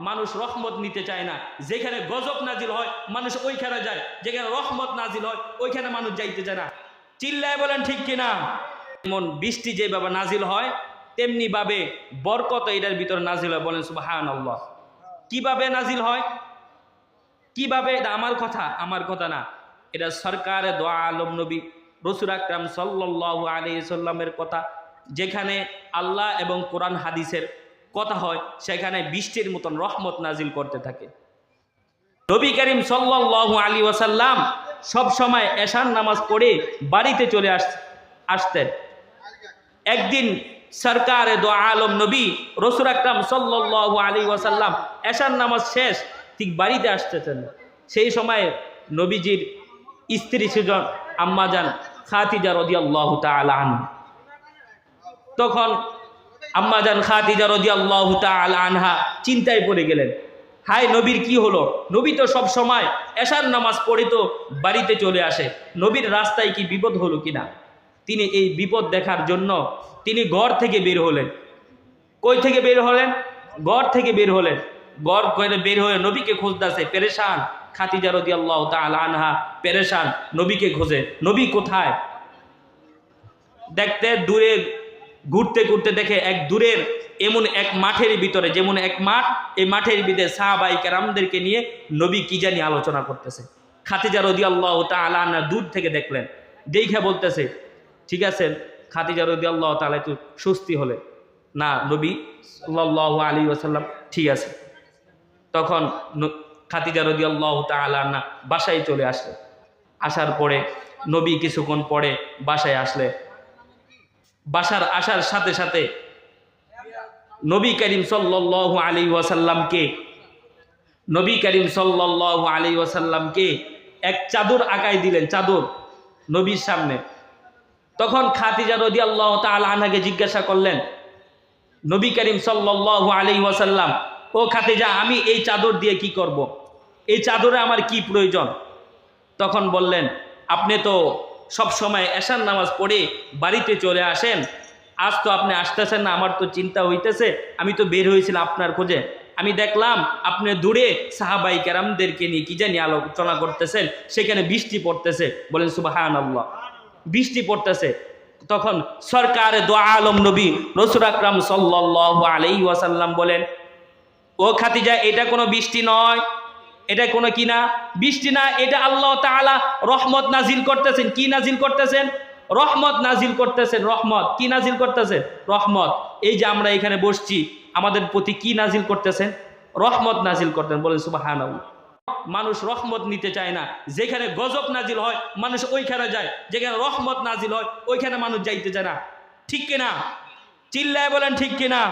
মানুষ রহমত নিতে চায় না। যেখানে গজব নাজিল হয় মানুষ ওইখানে যায়, যেখানে রহমত নাজিল হয় ওইখানে মানুষ যাইতে চায় না। চিল্লায় বলেন ঠিক কিনা? যেমন বৃষ্টি যেভাবে নাজিল হয় তেমনি ভাবে বরকত এটার ভিতরে নাজিল হয়। বলেন সুবহানাল্লাহ। কিভাবে নাজিল হয়, কিভাবে? এটা আমার কথা না, এটা সরকারে দোয়া আলম নবী রাসূল আকরাম সাল্লাল্লাহু আলাইহি সাল্লামের কথা। যেখানে আল্লাহ এবং কোরআন হাদিসের কথা হয় সেখানে বৃষ্টির মতন রহমত নাজিল করতে থাকে। নবী করিম সাল্লাল্লাহু আলাইহি ওয়াসাল্লাম সব সময় এশার নামাজ পড়ে বাড়িতে চলে আসতেন। একদিন সরকারে দো আলম নবী রাসূল আকরাম সাল্লাল্লাহু আলাইহি ওয়াসাল্লাম এশার নামাজ শেষ ঠিক বাড়িতে আসতেছেন। সেই সময় নবীজির স্ত্রী ছিলেন আম্মাজান খাদিজা রাদিয়াল্লাহু তাআলা আনহা। তখন আম্মাজান খাদিজা রাদিয়াল্লাহু তাআলা আনহা চিন্তায় পড়ে গেলেন, হায় নবীর কি হলো? নবী তো সব সময় এশার নামাজ পড়ে তো বাড়িতে চলে আসে, নবীর রাস্তায় কি বিপদ হলো কিনা? তিনি এই বিপদ দেখার জন্য তিনি ঘর থেকে বের হলেন। কই থেকে বের হলেন? ঘর থেকে বের হলেন। ঘর করে বের হয়ে নবীকে খুঁজতেছে, পেরেশান। খাদিজা রাদিয়াল্লাহু তাআলা আনহা পেরেশান, নবীকে খোঁজে, নবী কোথায়? দেখতে দূরে ঘুরতে ঘুরতে দেখে এক দূরের এমন এক মাঠের ভিতরে, যেমন এক মাঠ, এই মাঠের ভিতরে সাহাবায়ে কেরামদেরকে নিয়ে নবী কি জানি আলোচনা করতেছে। খাদিজা রাদিয়াল্লাহু তাআলা আনহা দূর থেকে দেখলেন, দেখে বলতেছে, ঠিক আছে। খাদিজা রাদিয়াল্লাহু তাআলা একটু স্বস্তি হলে, না নবী সাল্লাল্লাহু আলাইহি ওয়াসাল্লাম ঠিক আছে। তখন খাদিজা রাদিয়াল্লাহু তাআলা আনহা বাসায় চলে আসলেন। আসার পরে নবী কিছুক্ষণ পরে বাসায় আসলে, বাসার আসার সাথে সাথে নবী করিম সাল্লাল্লাহু আলাইহি ওয়াসাল্লামকে এক চাদর আঁকাই দিলেন, চাদর নবীর সামনে। তখন খাদিজা রাদিয়াল্লাহু তাআলা আনহাকে জিজ্ঞাসা করলেন, নবী করিম সাল্লাল্লাহু আলাইহি ওয়াসাল্লাম, ও খাদিজা, আমি এই চাদর দিয়ে কি করব? এই চাদরে আমার কি প্রয়োজন? তখন বললেন, আপনি তো সব সময় এশার নামাজ পড়ে বাড়িতে চলে আসেন, আজ তো আপনি আসতেছেন না, আমার তো চিন্তা হইতেছে। আমি তো বের হয়েছিলাম আপনার খোঁজে, আমি দেখলাম আপনি দূরে সাহাবায়ে কেরামদেরকে নিয়ে কি জানি আলোচনা করতেছেন, সেখানে বৃষ্টি পড়তেছে। বলেন সুবহানাল্লাহ। বৃষ্টি পড়তেছে। তখন সরকারে দো আলম নবী রাসূল আকরাম সাল্লাল্লাহু আলাইহি ওয়াসাল্লাম বলেন, ও খাদিজা, এটা কোনো বৃষ্টি নয়, এটা কোনো কি না, বৃষ্টি না, এটা আল্লাহ তাআলা রহমত নাজিল করতেছেন। কি নাজিল করতেছেন? রহমত নাজিল করতেছেন। রহমত কি নাজিল করতেছেন? রহমত। এই যে আমরা এখানে বসছি, আমাদের প্রতি কি নাজিল করতেছেন? রহমত নাজিল করতেন। বলেন সুবহানাল্লাহ। মানুষ রহমত নিতে চায় না। যেখানে গজব নাজিল হয় মানুষ ওইখানে যায়, যেখানে রহমত নাজিল হয় ওইখানে মানুষ যাইতে চায় না। ঠিক কিনা? চিল্লায় বলেন ঠিক কিনা?